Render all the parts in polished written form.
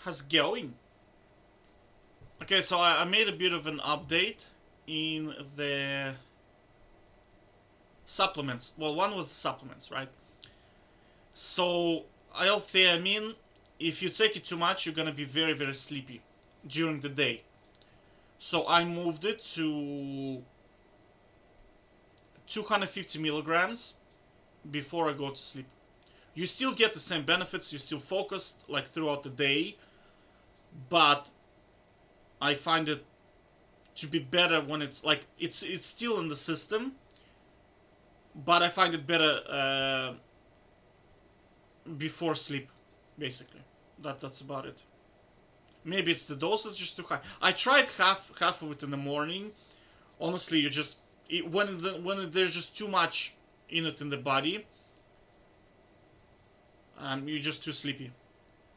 how's it going? Okay, so I made a bit of an update in the supplements. Well, one was the supplements, right? So L-theanine, if you take it too much, you're gonna be very, very sleepy during the day. So I moved it to 250 milligrams before I go to sleep. You still get the same benefits, you're still focused like throughout the day, but I find it to be better when it's like it's still in the system, but I find it better before sleep, basically. That's about it. Maybe it's the dose is just too high. I tried half of it in the morning. Honestly, you just when there's just too much in it in the body, you're just too sleepy.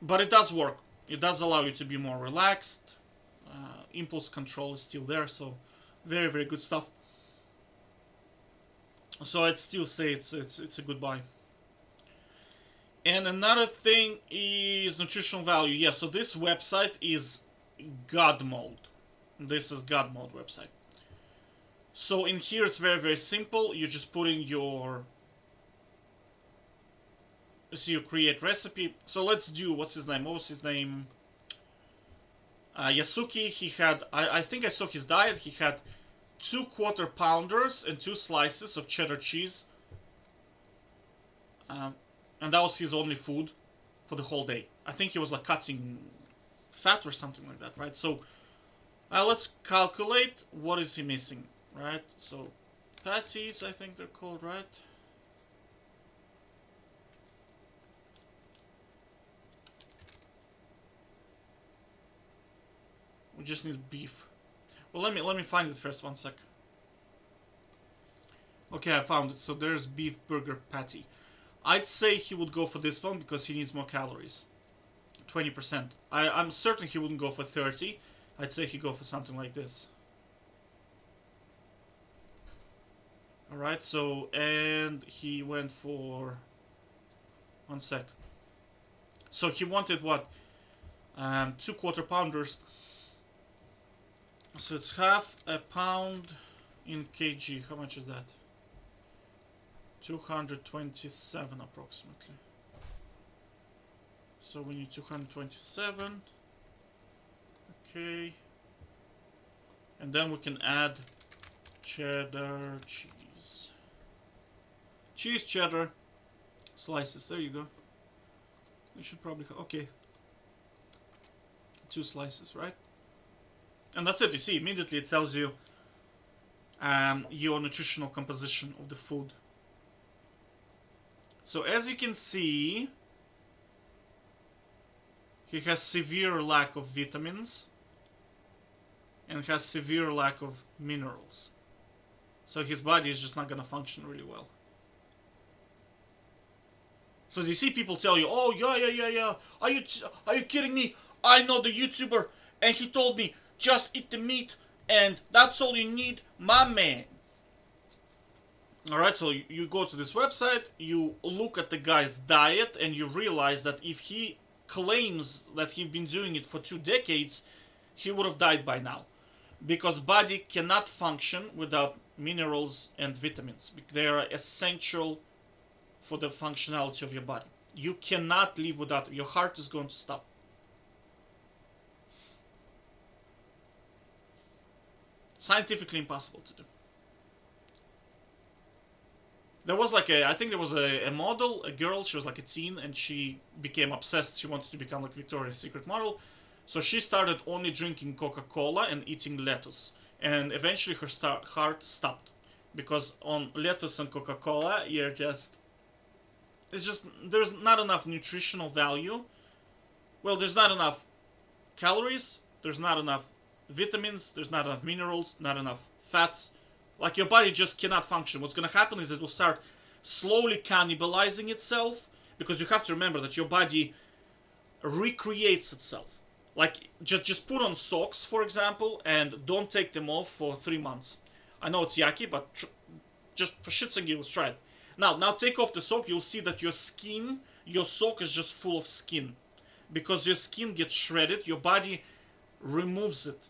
But it does work. It does allow you to be more relaxed. Impulse control is still there, so very very good stuff. So I'd still say it's a good buy. And another thing is nutritional value. Yeah, so this website is God mode. This is God mode website. So in here it's very very simple. You just put in your so you create recipe. So let's do what's his name? What was his name? Yasuki. He had I think I saw his diet. He had 2 quarter pounders and 2 slices of cheddar cheese. And that was his only food for the whole day. I think he was like cutting fat or something like that, right? So let's calculate what is he missing, right? So patties, I think they're called, right? We just need beef. Well, let me find it first. 1 sec. Okay, I found it. So there's beef burger patty. I'd say he would go for this one because he needs more calories. 20%. I'm certain he wouldn't go for 30. I'd say he'd go for something like this. Alright, so, and he went for... 1 sec. So he wanted what? 2 quarter pounders. So it's half a pound in kg. How much is that? 227 approximately. So we need 227. Okay. And then we can add cheddar cheese. Cheese cheddar slices. There you go. We should probably okay. 2 slices, right? And that's it. You see, immediately it tells you your nutritional composition of the food. So as you can see, he has severe lack of vitamins and has severe lack of minerals. So his body is just not going to function really well. So you see people tell you, oh yeah. Are you kidding me? I know the YouTuber and he told me just eat the meat and that's all you need, my man. Alright, so you go to this website, you look at the guy's diet, and you realize that if he claims that he's been doing it for 2 decades, he would have died by now. Because body cannot function without minerals and vitamins. They are essential for the functionality of your body. You cannot live without it. Your heart is going to stop. Scientifically impossible to do. There was like I think there was a model, a girl, she was like a teen, and she became obsessed. She wanted to become like Victoria's Secret model. So she started only drinking Coca-Cola and eating lettuce. And eventually her heart stopped. Because on lettuce and Coca-Cola, there's not enough nutritional value. Well, there's not enough calories, there's not enough vitamins, there's not enough minerals, not enough fats. Like your body just cannot function. What's going to happen is it will start slowly cannibalizing itself, because you have to remember that your body recreates itself. Like just put on socks, for example, and don't take them off for 3 months. I know it's yucky, but just for shits and giggles, try it. Now take off the sock. You'll see that your sock is just full of skin, because your skin gets shredded, your body removes it,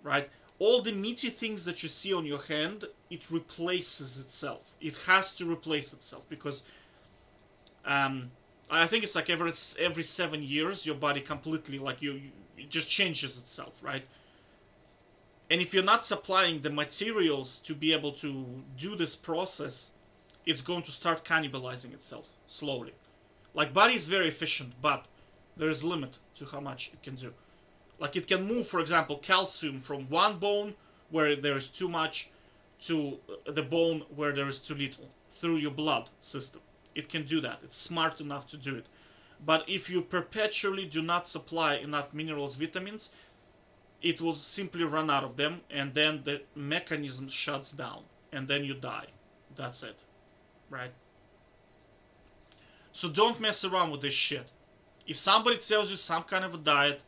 right? All the meaty things that you see on your hand, it replaces itself. It has to replace itself because I think it's like every 7 years, your body completely like it just changes itself, right? And if you're not supplying the materials to be able to do this process, it's going to start cannibalizing itself slowly. Like body is very efficient, but there is limit to how much it can do. Like it can move, for example, calcium from one bone where there is too much to the bone where there is too little through your blood system. It can do that. It's smart enough to do it. But if you perpetually do not supply enough minerals, vitamins, it will simply run out of them, and then the mechanism shuts down, and then you die. That's it, right? So don't mess around with this shit. If somebody tells you some kind of a diet,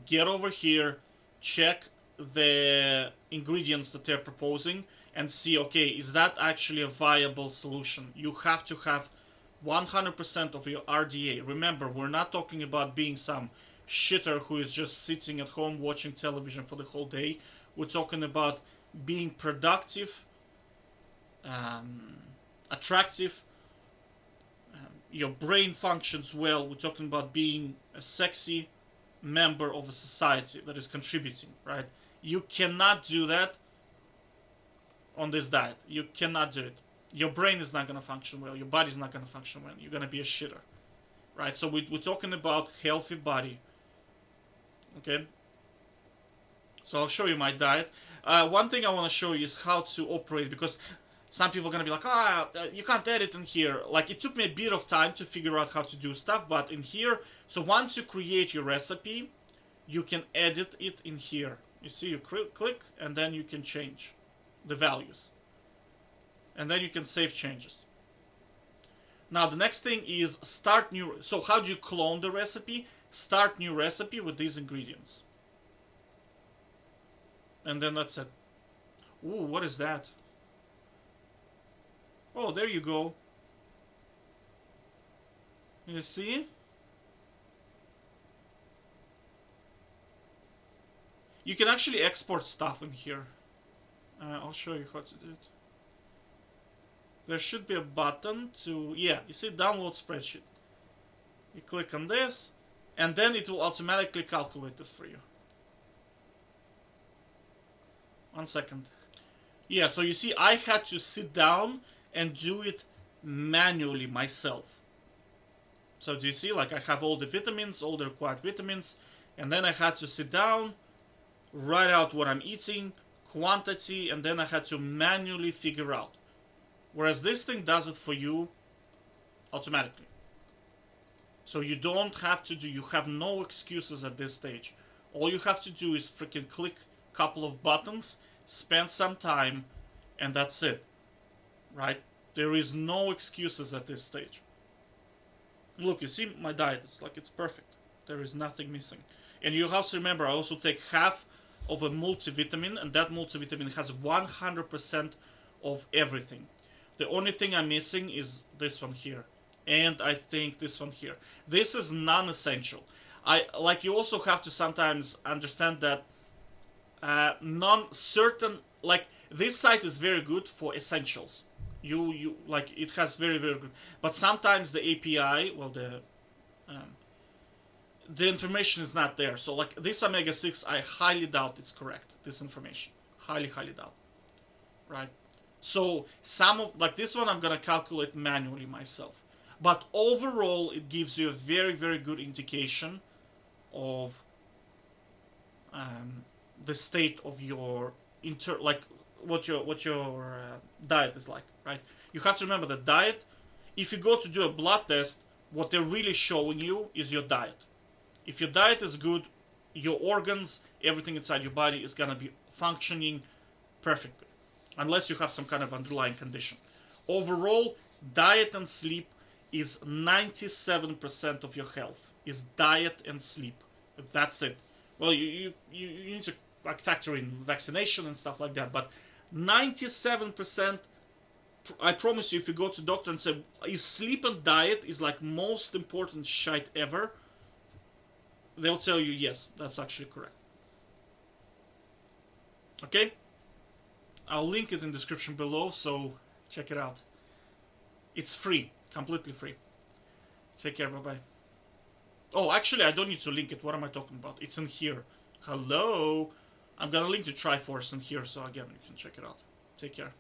get over here, check the ingredients that they're proposing, and see, okay, is that actually a viable solution? You have to have 100% of your RDA. Remember, we're not talking about being some shitter who is just sitting at home watching television for the whole day. We're talking about being productive, attractive, your brain functions well. We're talking about being a sexy member of a society that is contributing, right? You cannot do that on this diet. You cannot do it. Your brain is not going to function well. Your body's not going to function well. You're going to be a shitter, right? So we're talking about healthy body. Okay, so I'll show you my diet. One thing I want to show you is how to operate, because some people are going to be like, you can't edit in here. Like, it took me a bit of time to figure out how to do stuff, but in here, so once you create your recipe, you can edit it in here. You see, you click, and then you can change the values. And then you can save changes. Now, the next thing is start new. So how do you clone the recipe? Start new recipe with these ingredients. And then that's it. Ooh, what is that? Oh, there you go. You see? You can actually export stuff in here. I'll show you how to do it. There should be a button to, yeah, you see, download spreadsheet. You click on this, and then it will automatically calculate this for you. 1 second. Yeah, so you see, I had to sit down and do it manually myself. So do you see, like, I have all the vitamins, all the required vitamins, and then I had to sit down, write out what I'm eating, quantity, and then I had to manually figure out. Whereas this thing does it for you automatically. So you don't have to do, you have no excuses at this stage. All you have to do is freaking click a couple of buttons, spend some time, and that's it. Right? There is no excuses at this stage. Look, you see my diet, it's like it's perfect. There is nothing missing. And you have to remember, I also take half of a multivitamin, and that multivitamin has 100% of everything. The only thing I'm missing is this one here. And I think this one here. This is non-essential. Like, you also have to sometimes understand that non-certain, like, this site is very good for essentials. You like, it has very, very good. But sometimes the API, well, the information is not there. So, like, this omega-6, I highly doubt it's correct, this information. Highly, highly doubt. Right? So, some of, like this one, I'm going to calculate manually myself. But overall, it gives you a very, very good indication of the state of your like what your diet is like, right? You have to remember that diet. If you go to do a blood test, what they're really showing you is your diet. If your diet is good, your organs, everything inside your body is gonna be functioning perfectly, unless you have some kind of underlying condition. Overall, diet and sleep is 97% of your health. Is diet and sleep. That's it. Well, you need to like factor in vaccination and stuff like that, but 97%. I promise you, if you go to doctor and say, is sleep and diet is like most important shite ever, they'll tell you yes, that's actually correct. Okay? I'll link it in the description below, so check it out. It's free, completely free. Take care, bye-bye. Oh, actually, I don't need to link it. What am I talking about? It's in here. Hello? I'm gonna link the Triforce in here, so again, you can check it out. Take care.